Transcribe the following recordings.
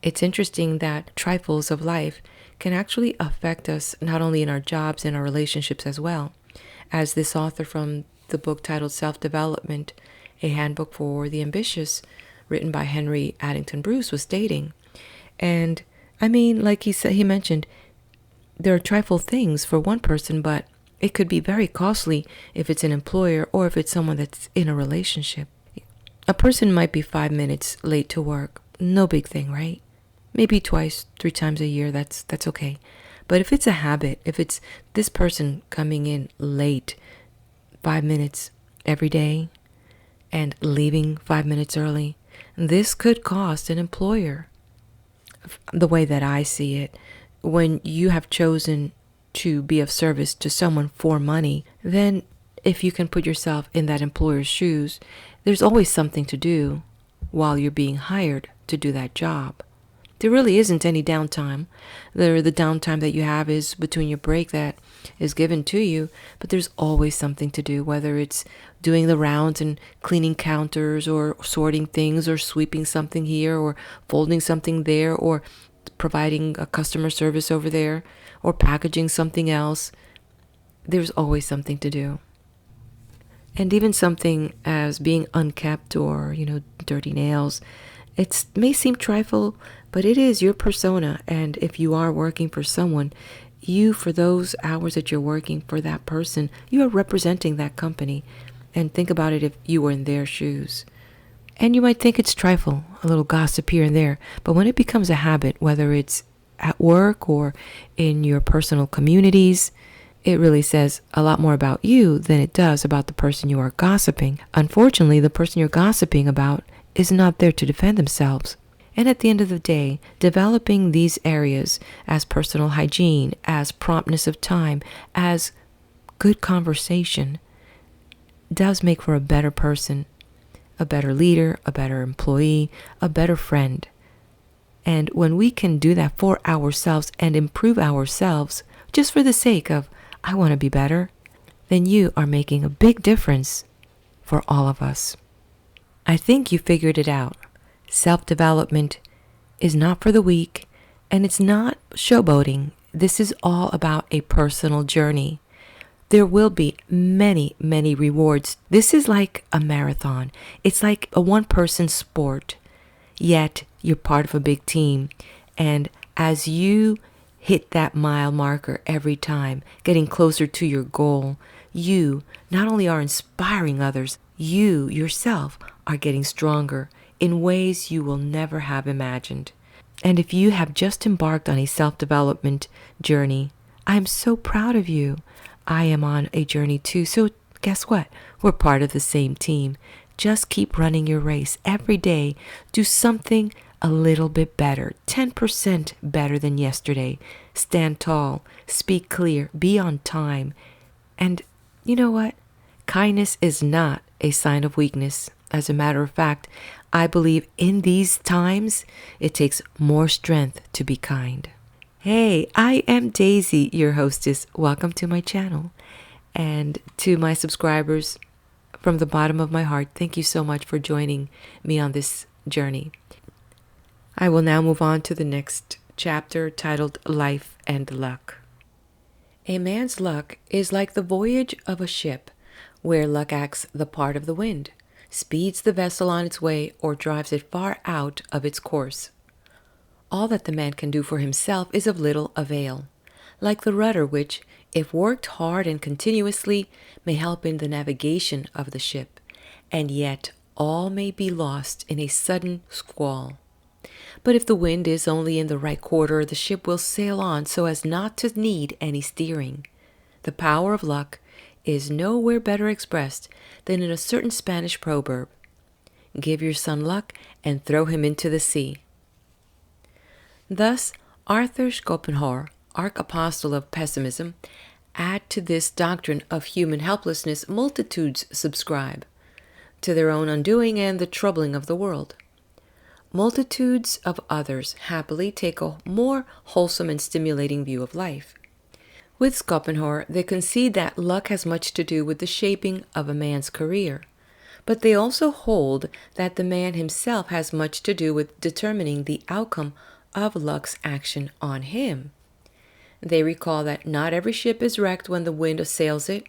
It's interesting that trifles of life can actually affect us not only in our jobs and our relationships as well, as this author from the book titled Self-Development, A Handbook for the Ambitious, written by Henry Addington Bruce, was stating. And I mean, like he mentioned, there are trifle things for one person, but it could be very costly if it's an employer or if it's someone that's in a relationship. A person might be 5 minutes late to work. No big thing, right? Maybe twice, 3 times a year, that's okay. But if it's a habit, if it's this person coming in late 5 minutes every day and leaving 5 minutes early, this could cost an employer. The way that I see it, when you have chosen to be of service to someone for money, then if you can put yourself in that employer's shoes, there's always something to do while you're being hired to do that job. There really isn't any downtime. The downtime that you have is between your break that is given to you, but there's always something to do, whether it's doing the rounds and cleaning counters or sorting things or sweeping something here or folding something there or providing a customer service over there or packaging something else. There's always something to do. And even something as being unkept or, dirty nails, it may seem trifle, but it is your persona. And if you are working for someone, for those hours that you're working for that person, you are representing that company. And think about it if you were in their shoes. And you might think it's trifle, a little gossip here and there. But when it becomes a habit, whether it's at work or in your personal communities, it really says a lot more about you than it does about the person you are gossiping. Unfortunately, the person you're gossiping about is not there to defend themselves. And at the end of the day, developing these areas as personal hygiene, as promptness of time, as good conversation does make for a better person, a better leader, a better employee, a better friend. And when we can do that for ourselves and improve ourselves just for the sake of, I want to be better, then you are making a big difference for all of us. I think you figured it out. Self-development is not for the weak, and it's not showboating. This is all about a personal journey. There will be many, many rewards. This is like a marathon. It's like a one-person sport, yet you're part of a big team. And as you hit that mile marker every time, getting closer to your goal, you not only are inspiring others, you yourself are getting stronger in ways you will never have imagined. And if you have just embarked on a self-development journey, I am so proud of you. I am on a journey too, so guess what? We're part of the same team. Just keep running your race every day. Do something a little bit better, 10% better than yesterday. Stand tall, speak clear, be on time. And you know what? Kindness is not a sign of weakness. As a matter of fact, I believe in these times, it takes more strength to be kind. Hey, I am Daisy, your hostess. Welcome to my channel. And to my subscribers, from the bottom of my heart, thank you so much for joining me on this journey. I will now move on to the next chapter titled Life and Luck. A man's luck is like the voyage of a ship, where luck acts the part of the wind, speeds the vessel on its way, or drives it far out of its course. All that the man can do for himself is of little avail, like the rudder which, if worked hard and continuously, may help in the navigation of the ship, and yet all may be lost in a sudden squall. But if the wind is only in the right quarter, the ship will sail on so as not to need any steering. The power of luck is nowhere better expressed than in a certain Spanish proverb: give your son luck and throw him into the sea. Thus, Arthur Schopenhauer, arch-apostle of pessimism, add to this doctrine of human helplessness multitudes subscribe, to their own undoing and the troubling of the world. Multitudes of others happily take a more wholesome and stimulating view of life. With Schopenhauer, they concede that luck has much to do with the shaping of a man's career. but they also hold that the man himself has much to do with determining the outcome of luck's action on him. They recall that not every ship is wrecked when the wind assails it.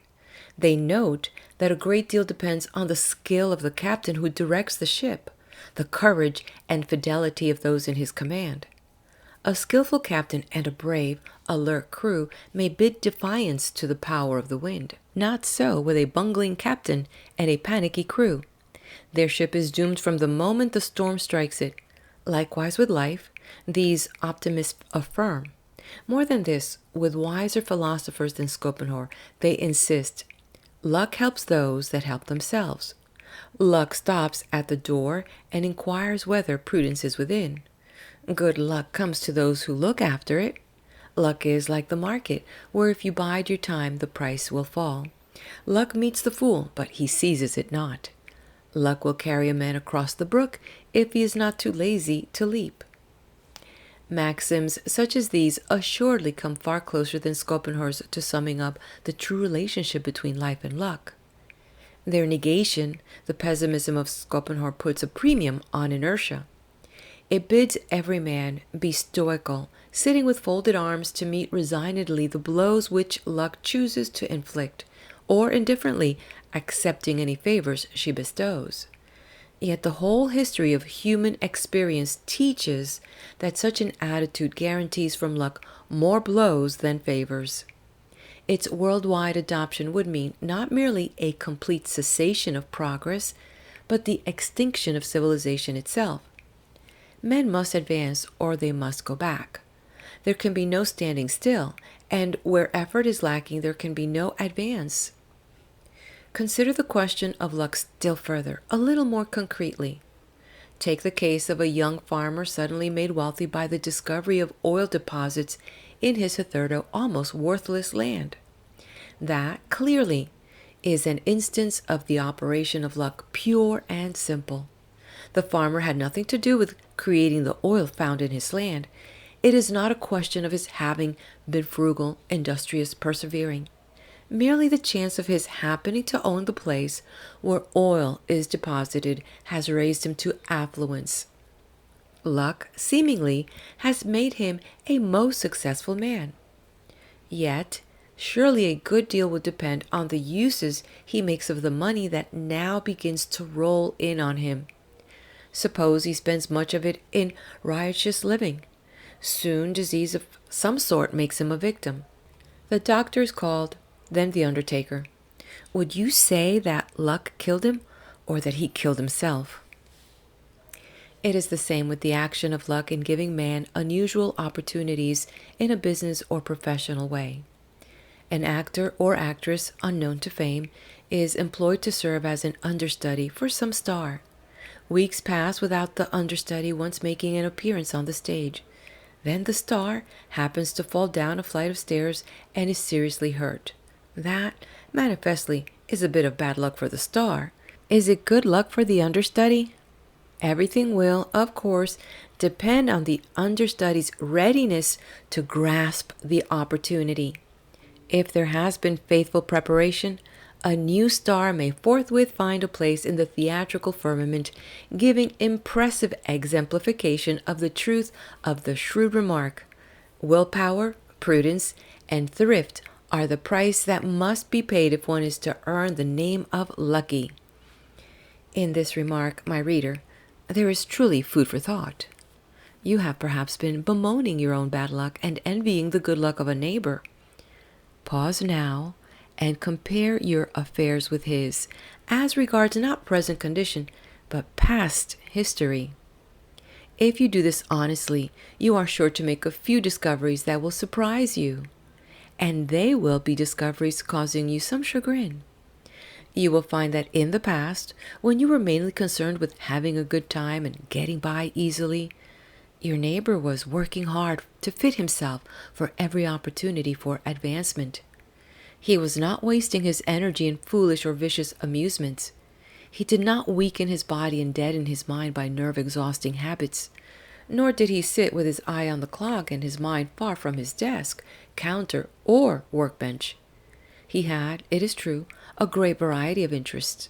They note that a great deal depends on the skill of the captain who directs the ship, the courage and fidelity of those in his command. A skillful captain and a brave, alert crew may bid defiance to the power of the wind. Not so with a bungling captain and a panicky crew. Their ship is doomed from the moment the storm strikes it. Likewise with life, these optimists affirm. More than this, with wiser philosophers than Schopenhauer, they insist, luck helps those that help themselves. Luck stops at the door and inquires whether prudence is within. Good luck comes to those who look after it. Luck is like the market, where if you bide your time, the price will fall. Luck meets the fool, but he seizes it not. Luck will carry a man across the brook if he is not too lazy to leap. Maxims such as these assuredly come far closer than Schopenhauer's to summing up the true relationship between life and luck. Their negation, the pessimism of Schopenhauer, puts a premium on inertia. It bids every man be stoical, sitting with folded arms to meet resignedly the blows which luck chooses to inflict, or indifferently accepting any favors she bestows. Yet the whole history of human experience teaches that such an attitude guarantees from luck more blows than favors. Its worldwide adoption would mean not merely a complete cessation of progress, but the extinction of civilization itself. Men must advance or they must go back. There can be no standing still, and where effort is lacking, there can be no advance. Consider the question of luck still further, a little more concretely. Take the case of a young farmer suddenly made wealthy by the discovery of oil deposits in his hitherto almost worthless land. That, clearly, is an instance of the operation of luck, pure and simple. The farmer had nothing to do with creating the oil found in his land. It is not a question of his having been frugal, industrious, persevering. Merely the chance of his happening to own the place where oil is deposited has raised him to affluence. Luck, seemingly, has made him a most successful man. Yet, surely a good deal would depend on the uses he makes of the money that now begins to roll in on him. Suppose he spends much of it in riotous living. Soon disease of some sort makes him a victim. The doctor is called, then the undertaker. Would you say that luck killed him, or that he killed himself? It is the same with the action of luck in giving man unusual opportunities in a business or professional way. An actor or actress unknown to fame is employed to serve as an understudy for some star. Weeks pass without the understudy once making an appearance on the stage. Then the star happens to fall down a flight of stairs and is seriously hurt. That, manifestly, is a bit of bad luck for the star. Is it good luck for the understudy? Everything will, of course, depend on the understudy's readiness to grasp the opportunity. If there has been faithful preparation, a new star may forthwith find a place in the theatrical firmament, giving impressive exemplification of the truth of the shrewd remark, willpower, prudence, and thrift are the price that must be paid if one is to earn the name of lucky. In this remark, my reader, there is truly food for thought. You have perhaps been bemoaning your own bad luck and envying the good luck of a neighbor. Pause now and compare your affairs with his, as regards not present condition, but past history. If you do this honestly, you are sure to make a few discoveries that will surprise you, and they will be discoveries causing you some chagrin. You will find that in the past, when you were mainly concerned with having a good time and getting by easily, your neighbor was working hard to fit himself for every opportunity for advancement. He was not wasting his energy in foolish or vicious amusements. He did not weaken his body and deaden his mind by nerve-exhausting habits, nor did he sit with his eye on the clock and his mind far from his desk, counter, or workbench. He had, it is true, a great variety of interests.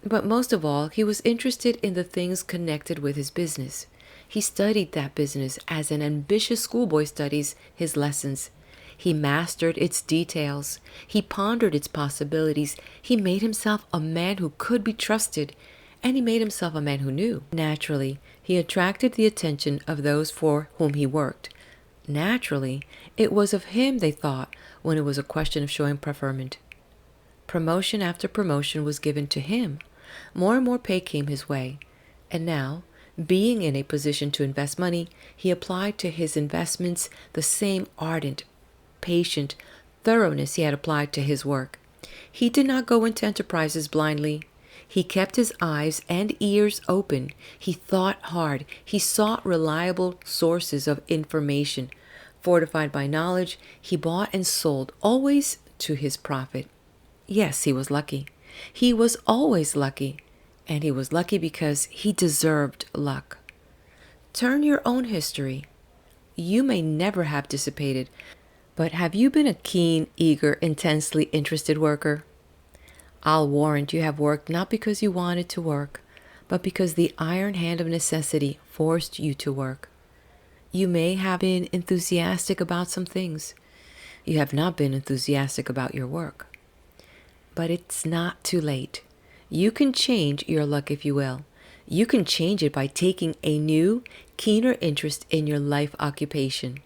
But most of all, he was interested in the things connected with his business. He studied that business as an ambitious schoolboy studies his lessons. He mastered its details. He pondered its possibilities. He made himself a man who could be trusted, and he made himself a man who knew. Naturally, he attracted the attention of those for whom he worked. Naturally, it was of him they thought when it was a question of showing preferment. Promotion after promotion was given to him. More and more pay came his way. And now, being in a position to invest money, he applied to his investments the same ardent, patient thoroughness he had applied to his work. He did not go into enterprises blindly. He kept his eyes and ears open. He thought hard. He sought reliable sources of information. Fortified by knowledge, he bought and sold, always to his profit. Yes, he was lucky. He was always lucky. And he was lucky because he deserved luck. Turn your own history. You may never have dissipated, but have you been a keen, eager, intensely interested worker? I'll warrant you have worked not because you wanted to work, but because the iron hand of necessity forced you to work. You may have been enthusiastic about some things. You have not been enthusiastic about your work. But it's not too late. You can change your luck if you will. You can change it by taking a new, keener interest in your life occupation.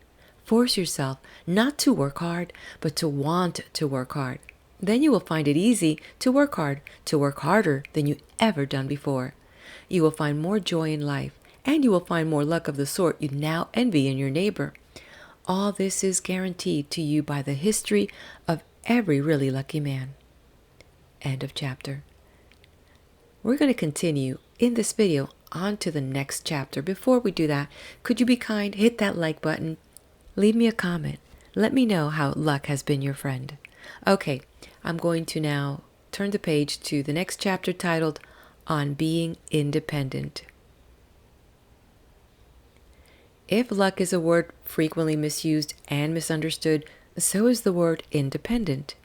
Force yourself not to work hard, but to want to work hard. Then you will find it easy to work hard, to work harder than you ever done before. You will find more joy in life, and you will find more luck of the sort you now envy in your neighbor. All this is guaranteed to you by the history of every really lucky man. End of chapter. We're going to continue in this video on to the next chapter. Before we do that, could you be kind, hit that like button, leave me a comment. Let me know how luck has been your friend. Okay, I'm going to now turn the page to the next chapter titled On Being Independent. If luck is a word frequently misused and misunderstood, so is the word independent.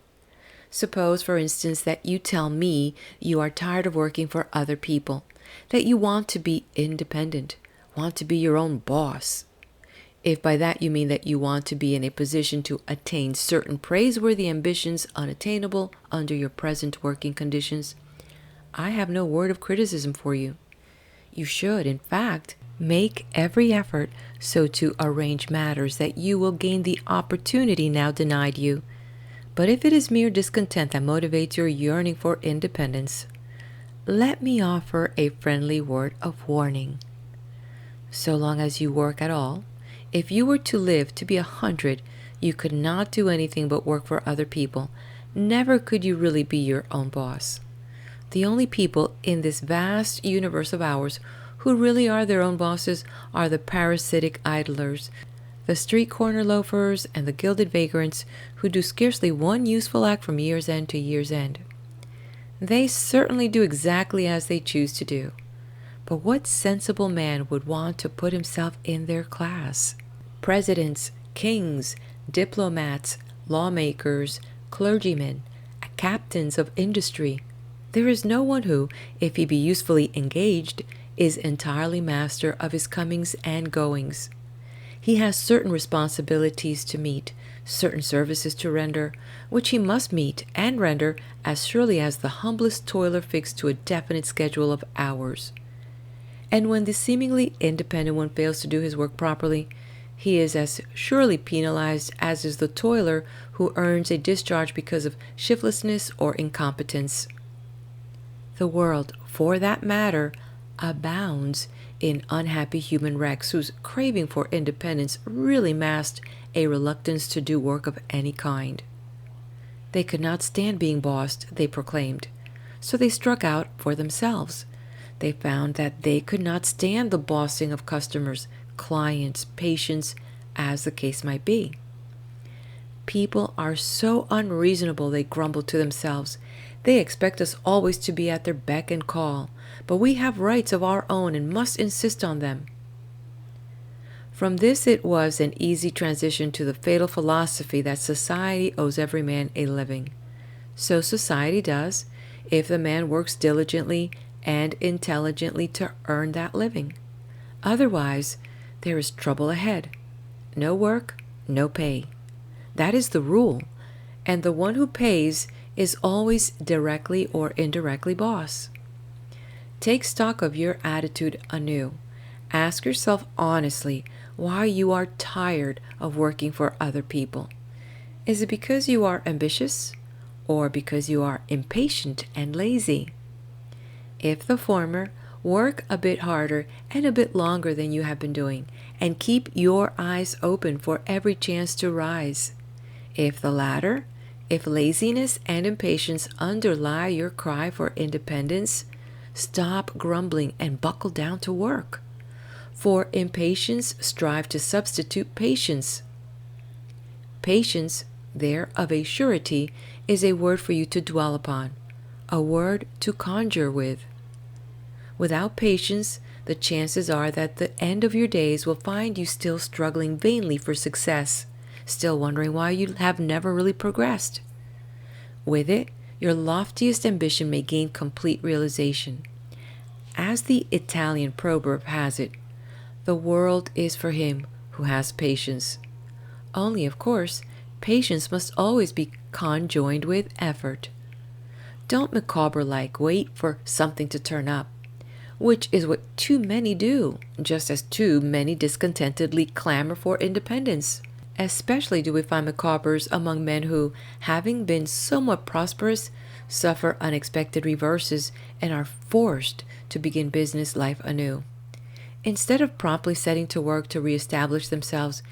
Suppose, for instance, that you tell me you are tired of working for other people, that you want to be independent, want to be your own boss. If by that you mean that you want to be in a position to attain certain praiseworthy ambitions unattainable under your present working conditions, I have no word of criticism for you. You should, in fact, make every effort so to arrange matters that you will gain the opportunity now denied you. But if it is mere discontent that motivates your yearning for independence, let me offer a friendly word of warning. So long as you work at all, if you were to live to be 100, you could not do anything but work for other people. Never could you really be your own boss. The only people in this vast universe of ours who really are their own bosses are the parasitic idlers, the street corner loafers, and the gilded vagrants who do scarcely one useful act from year's end to year's end. They certainly do exactly as they choose to do. But what sensible man would want to put himself in their class? Presidents, kings, diplomats, lawmakers, clergymen, captains of industry. There is no one who, if he be usefully engaged, is entirely master of his comings and goings. He has certain responsibilities to meet, certain services to render, which he must meet and render as surely as the humblest toiler fixed to a definite schedule of hours. And when the seemingly independent one fails to do his work properly, he is as surely penalized as is the toiler who earns a discharge because of shiftlessness or incompetence. The world, for that matter, abounds in unhappy human wrecks whose craving for independence really masked a reluctance to do work of any kind. They could not stand being bossed, they proclaimed, so they struck out for themselves. They found that they could not stand the bossing of customers, clients, patients, as the case might be. People are so unreasonable, they grumble to themselves. They expect us always to be at their beck and call, but we have rights of our own and must insist on them. From this it was an easy transition to the fatal philosophy that society owes every man a living. So society does. if the man works diligently and intelligently to earn that living. Otherwise, there is trouble ahead. No work, no pay. That is the rule, and the one who pays is always directly or indirectly boss. Take stock of your attitude anew. Ask yourself honestly why you are tired of working for other people. Is it because you are ambitious or because you are impatient and lazy? If the former, work a bit harder and a bit longer than you have been doing, and keep your eyes open for every chance to rise. If the latter, if laziness and impatience underlie your cry for independence, stop grumbling and buckle down to work. For impatience strive to substitute patience. Patience, there of a surety, is a word for you to dwell upon, a word to conjure with. Without patience, the chances are that the end of your days will find you still struggling vainly for success, still wondering why you have never really progressed. With it, your loftiest ambition may gain complete realization. As the Italian proverb has it, the world is for him who has patience. Only, of course, patience must always be conjoined with effort. Don't Micawber-like wait for something to turn up, which is what too many do, just as too many discontentedly clamor for independence. Especially do we find Micawbers among men who, having been somewhat prosperous, suffer unexpected reverses and are forced to begin business life anew. Instead of promptly setting to work to reestablish themselves,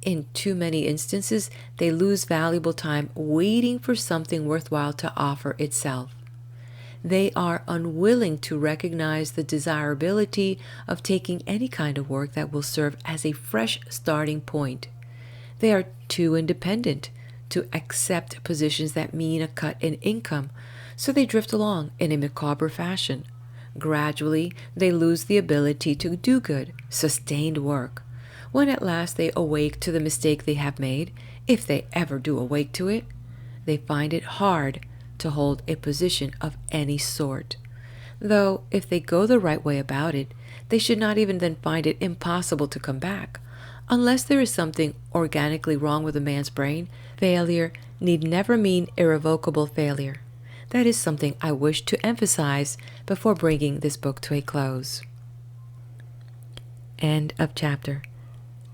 in too many instances they lose valuable time waiting for something worthwhile to offer itself. They are unwilling to recognize the desirability of taking any kind of work that will serve as a fresh starting point. They are too independent to accept positions that mean a cut in income, so they drift along in a Micawber fashion. Gradually, they lose the ability to do good, sustained work. When at last they awake to the mistake they have made, if they ever do awake to it, they find it hard to hold a position of any sort. Though, if they go the right way about it, they should not even then find it impossible to come back. Unless there is something organically wrong with a man's brain, failure need never mean irrevocable failure. That is something I wish to emphasize before bringing this book to a close. End of chapter.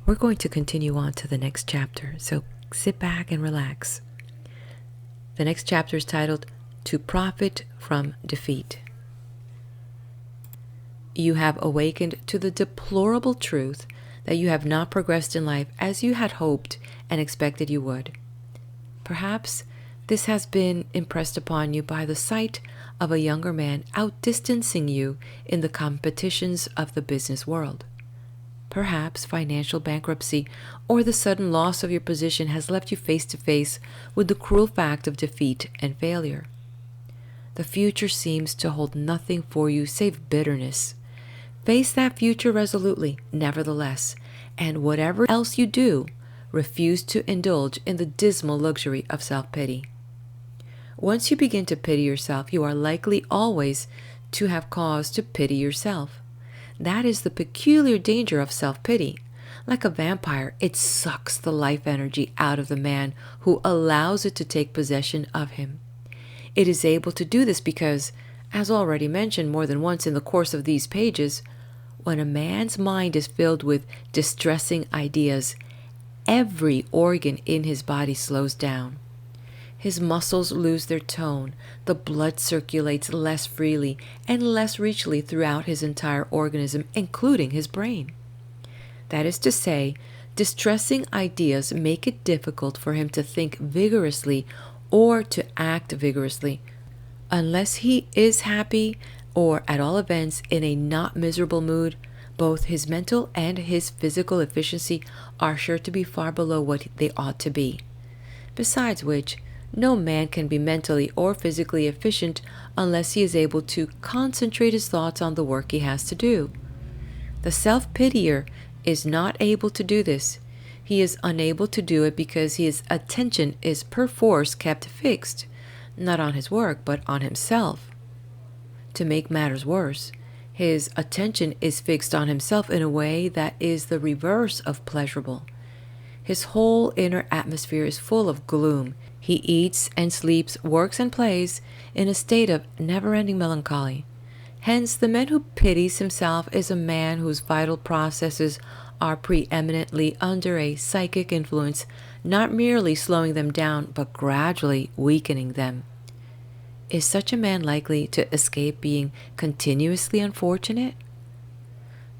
We're going to continue on to the next chapter, so sit back and relax. The next chapter is titled, To Profit from Defeat. You have awakened to the deplorable truth that you have not progressed in life as you had hoped and expected you would. Perhaps this has been impressed upon you by the sight of a younger man outdistancing you in the competitions of the business world. Perhaps financial bankruptcy or the sudden loss of your position has left you face to face with the cruel fact of defeat and failure. The future seems to hold nothing for you save bitterness. Face that future resolutely, nevertheless, and whatever else you do, refuse to indulge in the dismal luxury of self-pity. Once you begin to pity yourself, you are likely always to have cause to pity yourself. That is the peculiar danger of self-pity. Like a vampire, it sucks the life energy out of the man who allows it to take possession of him. It is able to do this because, as already mentioned more than once in the course of these pages, when a man's mind is filled with distressing ideas, every organ in his body slows down. His muscles lose their tone, the blood circulates less freely and less richly throughout his entire organism, including his brain. That is to say, distressing ideas make it difficult for him to think vigorously or to act vigorously. Unless he is happy, or at all events in a not miserable mood, both his mental and his physical efficiency are sure to be far below what they ought to be. Besides which, no man can be mentally or physically efficient unless he is able to concentrate his thoughts on the work he has to do. The self-pitier is not able to do this. He is unable to do it because his attention is perforce kept fixed, not on his work, but on himself. To make matters worse, his attention is fixed on himself in a way that is the reverse of pleasurable. His whole inner atmosphere is full of gloom. He eats and sleeps, works and plays in a state of never-ending melancholy. Hence, the man who pities himself is a man whose vital processes are preeminently under a psychic influence, not merely slowing them down, but gradually weakening them. Is such a man likely to escape being continuously unfortunate?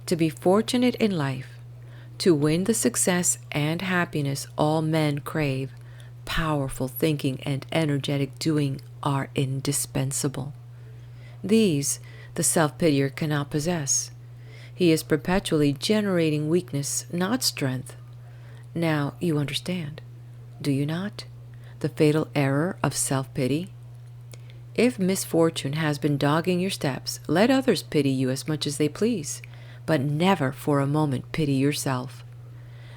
To be fortunate in life, to win the success and happiness all men crave, powerful thinking and energetic doing are indispensable. These the self-pitier cannot possess. He is perpetually generating weakness, not strength. Now you understand, do you not, the fatal error of self-pity? If misfortune has been dogging your steps, let others pity you as much as they please, but never for a moment pity yourself.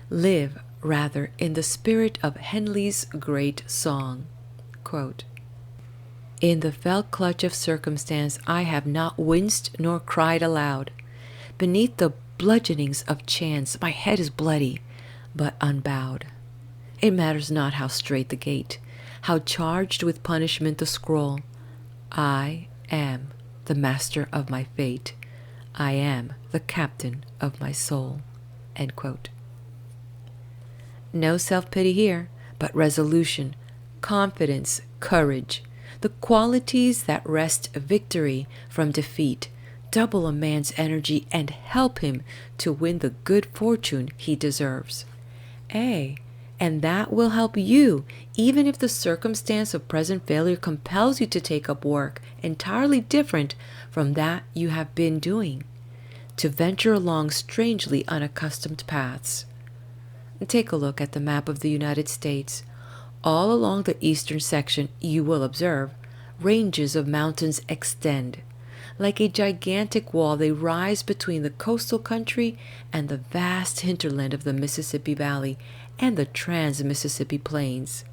Live, rather, in the spirit of Henley's great song. Quote, "In the fell clutch of circumstance I have not winced nor cried aloud. Beneath the bludgeonings of chance my head is bloody, but unbowed. It matters not how strait the gate, how charged with punishment the scroll. I am the master of my fate. I am the captain of my soul." End quote. No self-pity here, but resolution, confidence, courage, the qualities that wrest victory from defeat, double a man's energy and help him to win the good fortune he deserves. And that will help you, even if the circumstance of present failure compels you to take up work entirely different from that you have been doing, to venture along strangely unaccustomed paths. Take a look at the map of the United States. All along the eastern section, you will observe, ranges of mountains extend. Like a gigantic wall, they rise between the coastal country and the vast hinterland of the Mississippi Valley and the trans-Mississippi Plains.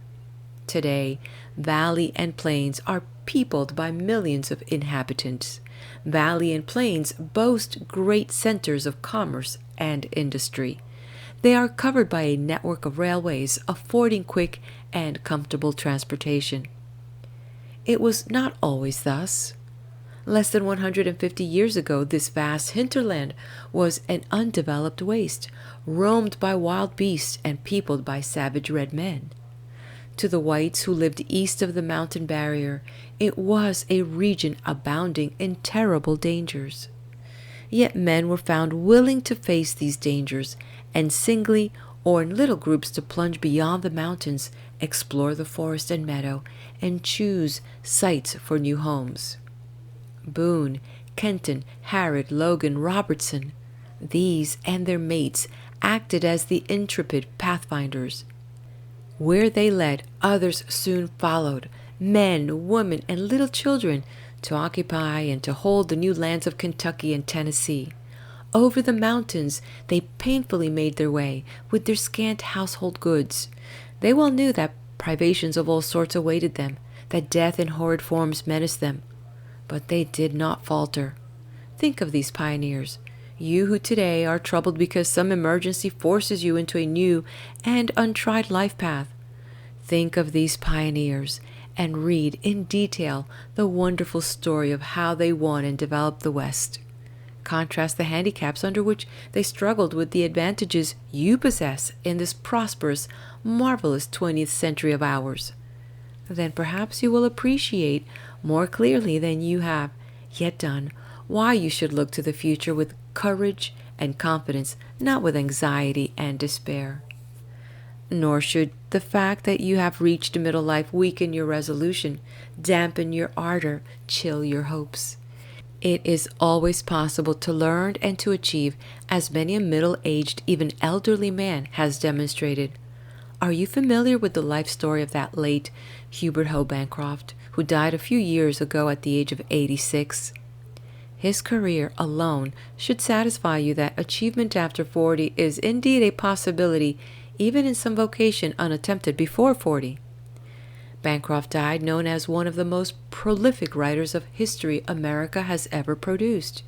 Today, valley and plains are peopled by millions of inhabitants. Valley and plains boast great centers of commerce and industry. They are covered by a network of railways affording quick and comfortable transportation. It was not always thus. Less than 150 years ago, this vast hinterland was an undeveloped waste, roamed by wild beasts and peopled by savage red men. To the whites who lived east of the mountain barrier, it was a region abounding in terrible dangers. Yet men were found willing to face these dangers, and singly or in little groups to plunge beyond the mountains, explore the forest and meadow, and choose sites for new homes. Boone, Kenton, Harrod, Logan, Robertson, these and their mates acted as the intrepid pathfinders. Where they led, others soon followed, men, women, and little children, to occupy and to hold the new lands of Kentucky and Tennessee. Over the mountains they painfully made their way, with their scant household goods. They well knew that privations of all sorts awaited them, that death in horrid forms menaced them. But they did not falter. Think of these pioneers, you who today are troubled because some emergency forces you into a new and untried life path. Think of these pioneers and read in detail the wonderful story of how they won and developed the West. Contrast the handicaps under which they struggled with the advantages you possess in this prosperous, marvelous 20th century of ours. Then perhaps you will appreciate more clearly than you have yet done why you should look to the future with courage and confidence, not with anxiety and despair. Nor should the fact that you have reached middle life weaken your resolution, dampen your ardor, chill your hopes. It is always possible to learn and to achieve, as many a middle-aged, even elderly man has demonstrated. Are you familiar with the life story of that late Hubert Howe Bancroft, who died a few years ago at the age of 86? His career alone should satisfy you that achievement after 40 is indeed a possibility, even in some vocation unattempted before 40. Bancroft died known as one of the most prolific writers of history America has ever produced.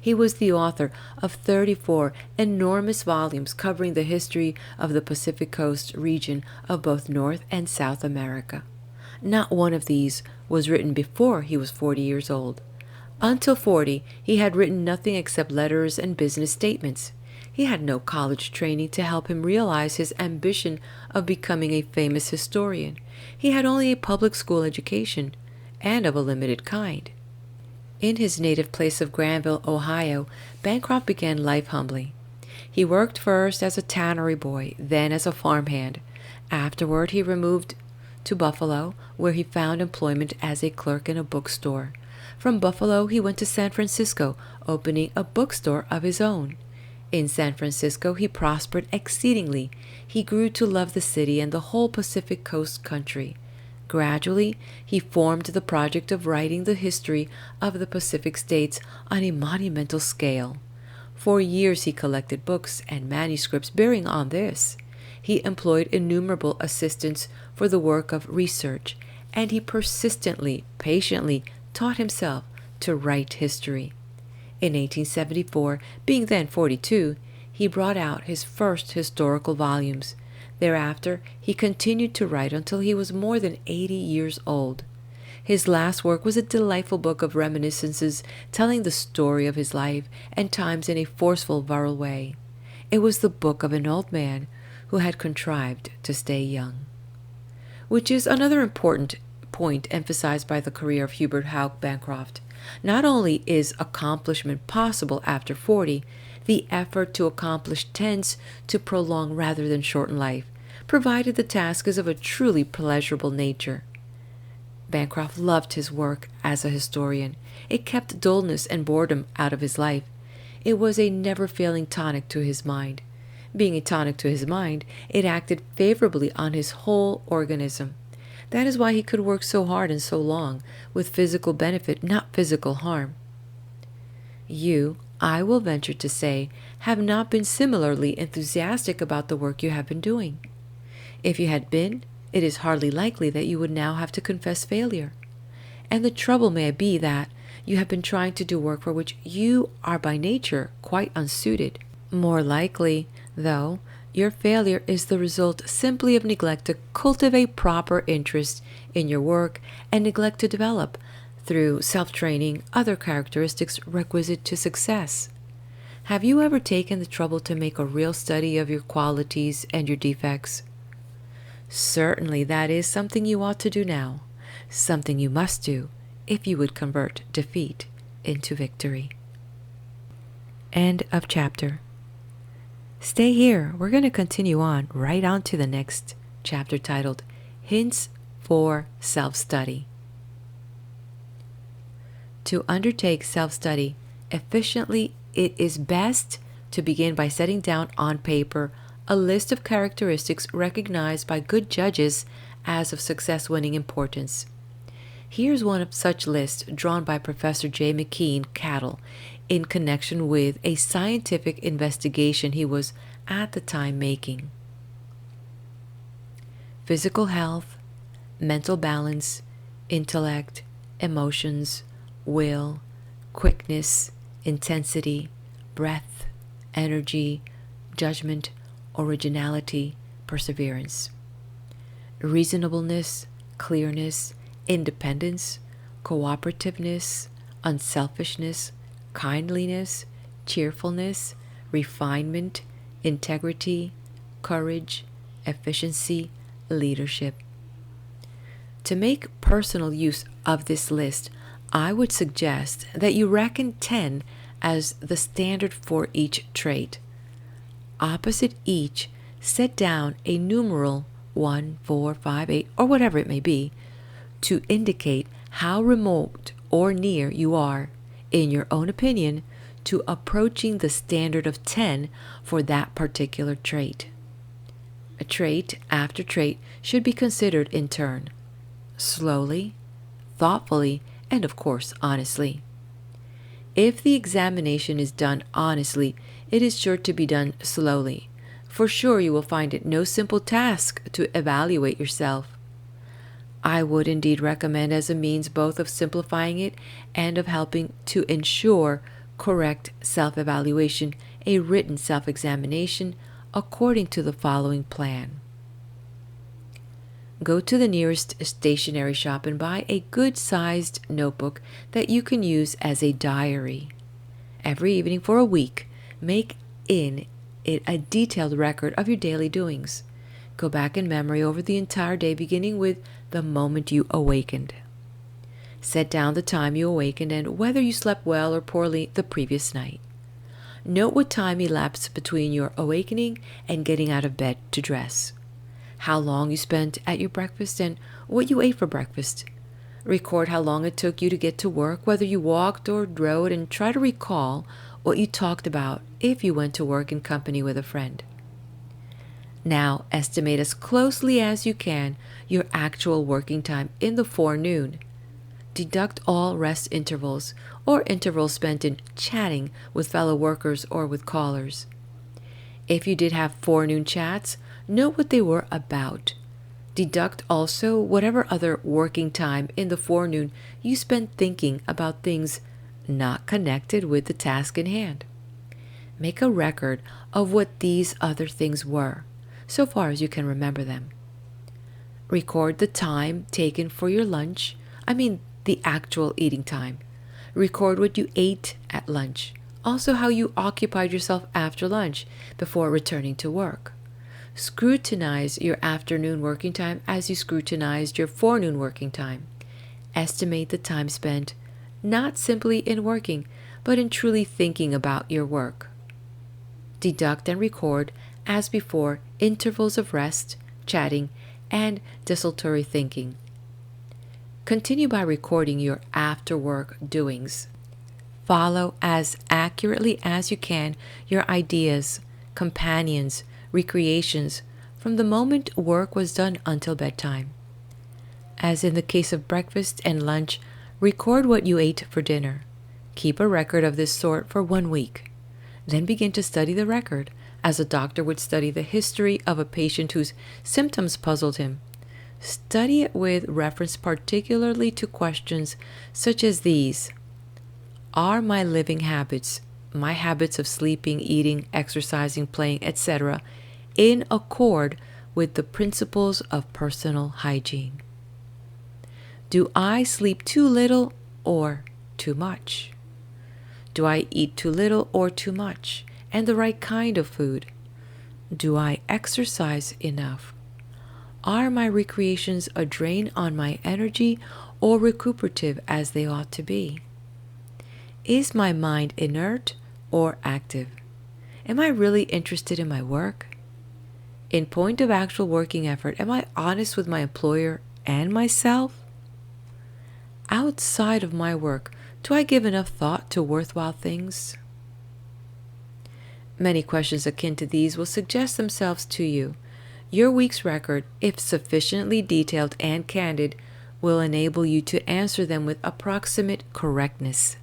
He was the author of 34 enormous volumes covering the history of the Pacific Coast region of both North and South America. Not one of these was written before he was 40 years old. Until 40, he had written nothing except letters and business statements. He had no college training to help him realize his ambition of becoming a famous historian. He had only a public school education, and of a limited kind. In his native place of Granville, Ohio, Bancroft began life humbly. He worked first as a tannery boy, then as a farmhand. Afterward, he removed to Buffalo, where he found employment as a clerk in a bookstore. From Buffalo, he went to San Francisco, opening a bookstore of his own. In San Francisco, he prospered exceedingly. He grew to love the city and the whole Pacific Coast country. Gradually, he formed the project of writing the history of the Pacific states on a monumental scale. For years he collected books and manuscripts bearing on this. He employed innumerable assistants for the work of research, and he persistently, patiently taught himself to write history. In 1874, being then 42, he brought out his first historical volumes. Thereafter, he continued to write until he was more than 80 years old. His last work was a delightful book of reminiscences telling the story of his life and times in a forceful, virile way. It was the book of an old man who had contrived to stay young. Which is another important point emphasized by the career of Hubert Howe Bancroft. Not only is accomplishment possible after 40, the effort to accomplish tends to prolong rather than shorten life, provided the task is of a truly pleasurable nature. Bancroft loved his work as a historian. It kept dullness and boredom out of his life. It was a never-failing tonic to his mind. Being a tonic to his mind, it acted favorably on his whole organism. That is why he could work so hard and so long, with physical benefit, not physical harm. You, I will venture to say, have not been similarly enthusiastic about the work you have been doing. If you had been, it is hardly likely that you would now have to confess failure. And the trouble may be that you have been trying to do work for which you are by nature quite unsuited. More likely, though, your failure is the result simply of neglect to cultivate proper interest in your work and neglect to develop, through self-training, other characteristics requisite to success. Have you ever taken the trouble to make a real study of your qualities and your defects? Certainly that is something you ought to do now, something you must do if you would convert defeat into victory. End of chapter. Stay here. We're going to continue on right on to the next chapter titled Hints for Self-Study. To undertake self-study efficiently, it is best to begin by setting down on paper a list of characteristics recognized by good judges as of success-winning importance. Here's one of such lists drawn by Professor J. McKean Cattle in connection with a scientific investigation he was at the time making. Physical health, mental balance, intellect, emotions, will, quickness, intensity, breadth, energy, judgment, originality, perseverance. Reasonableness, clearness, independence, cooperativeness, unselfishness, kindliness, cheerfulness, refinement, integrity, courage, efficiency, leadership. To make personal use of this list, I would suggest that you reckon 10 as the standard for each trait. Opposite each, set down a numeral 1, 4, 5, 8, or whatever it may be, to indicate how remote or near you are, in your own opinion, to approaching the standard of 10 for that particular trait. A trait after trait should be considered in turn, slowly, thoughtfully, and of course honestly. If the examination is done honestly, it is sure to be done slowly. For sure you will find it no simple task to evaluate yourself. I would indeed recommend as a means both of simplifying it and of helping to ensure correct self-evaluation, a written self-examination according to the following plan. Go to the nearest stationery shop and buy a good-sized notebook that you can use as a diary. Every evening for a week, make in it a detailed record of your daily doings. Go back in memory over the entire day, beginning with the moment you awakened. Set down the time you awakened and whether you slept well or poorly the previous night. Note what time elapsed between your awakening and getting out of bed to dress. How long you spent at your breakfast and what you ate for breakfast. Record how long it took you to get to work, whether you walked or rode, and try to recall what you talked about if you went to work in company with a friend. Now, estimate as closely as you can your actual working time in the forenoon. Deduct all rest intervals or intervals spent in chatting with fellow workers or with callers. If you did have forenoon chats, note what they were about. Deduct also whatever other working time in the forenoon you spent thinking about things not connected with the task in hand. Make a record of what these other things were, so far as you can remember them. Record the time taken for your lunch, the actual eating time. Record what you ate at lunch, also how you occupied yourself after lunch before returning to work. Scrutinize your afternoon working time as you scrutinized your forenoon working time. Estimate the time spent not simply in working, but in truly thinking about your work. Deduct and record, as before, intervals of rest, chatting, and desultory thinking. Continue by recording your after-work doings. Follow as accurately as you can your ideas, companions, recreations from the moment work was done until bedtime. As in the case of breakfast and lunch, record what you ate for dinner. Keep a record of this sort for 1 week. Then begin to study the record, as a doctor would study the history of a patient whose symptoms puzzled him. Study it with reference particularly to questions such as these. Are my living habits, my habits of sleeping, eating, exercising, playing, etc., in accord with the principles of personal hygiene? Do I sleep too little or too much? Do I eat too little or too much, and the right kind of food? Do I exercise enough? Are my recreations a drain on my energy or recuperative as they ought to be? Is my mind inert or active? Am I really interested in my work? In point of actual working effort, am I honest with my employer and myself? Outside of my work, do I give enough thought to worthwhile things? Many questions akin to these will suggest themselves to you. Your week's record, if sufficiently detailed and candid, will enable you to answer them with approximate correctness.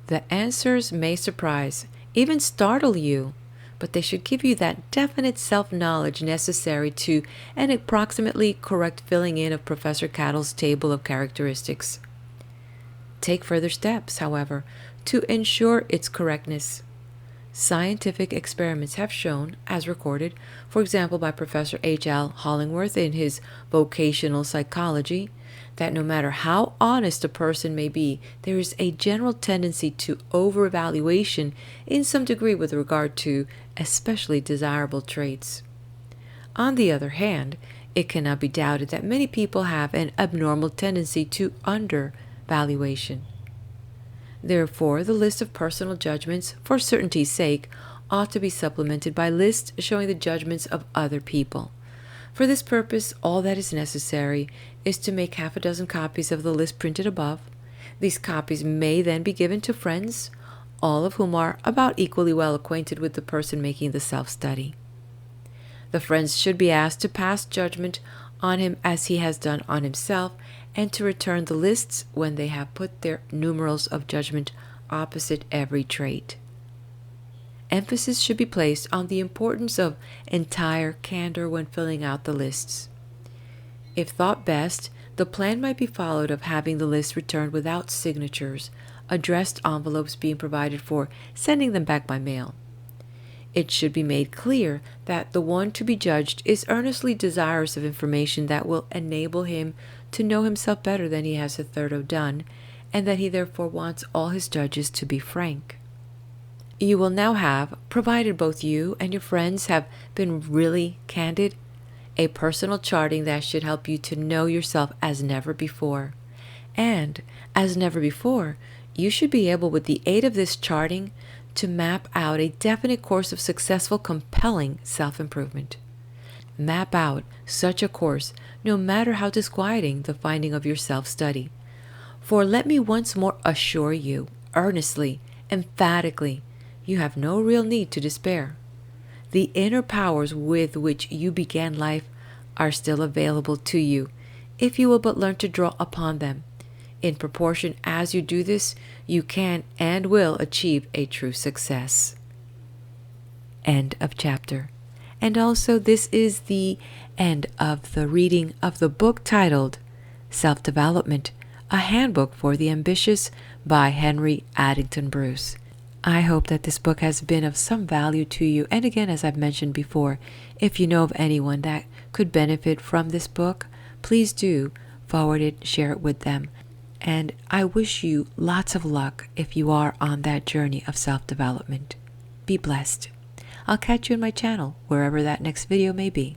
The answers may surprise, even startle you, but they should give you that definite self-knowledge necessary to an approximately correct filling in of Professor Cattle's table of characteristics. Take further steps, however, to ensure its correctness. Scientific experiments have shown, as recorded, for example by Professor H.L. Hollingworth in his Vocational Psychology, that no matter how honest a person may be, there is a general tendency to over-evaluation in some degree with regard to especially desirable traits. On the other hand, it cannot be doubted that many people have an abnormal tendency to under-valuation. Therefore, the list of personal judgments, for certainty's sake, ought to be supplemented by lists showing the judgments of other people. For this purpose, all that is necessary is to make 6 copies of the list printed above. These copies may then be given to friends, all of whom are about equally well acquainted with the person making the self-study. The friends should be asked to pass judgment on him as he has done on himself, and to return the lists when they have put their numerals of judgment opposite every trait. Emphasis should be placed on the importance of entire candor when filling out the lists. If thought best, The plan might be followed of having the list returned without signatures, addressed envelopes being provided for sending them back by mail. It should be made clear that the one to be judged is earnestly desirous of information that will enable him to know himself better than he has hitherto done, and that he therefore wants all his judges to be frank. You will now have, provided both you and your friends have been really candid, a personal charting that should help you to know yourself as never before. And, as never before, you should be able, with the aid of this charting, to map out a definite course of successful, compelling self-improvement. Map out such a course, no matter how disquieting the finding of your self-study. For let me once more assure you, earnestly, emphatically, you have no real need to despair. The inner powers with which you began life are still available to you, if you will but learn to draw upon them. In proportion as you do this, you can and will achieve a true success. End of chapter. And also, this is the end of the reading of the book titled Self-Development, A Handbook for the Ambitious by Henry Addington Bruce. I hope that this book has been of some value to you. And again, as I've mentioned before, if you know of anyone that could benefit from this book, please do forward it, share it with them. And I wish you lots of luck if you are on that journey of self-development. Be blessed. I'll catch you in my channel, wherever that next video may be.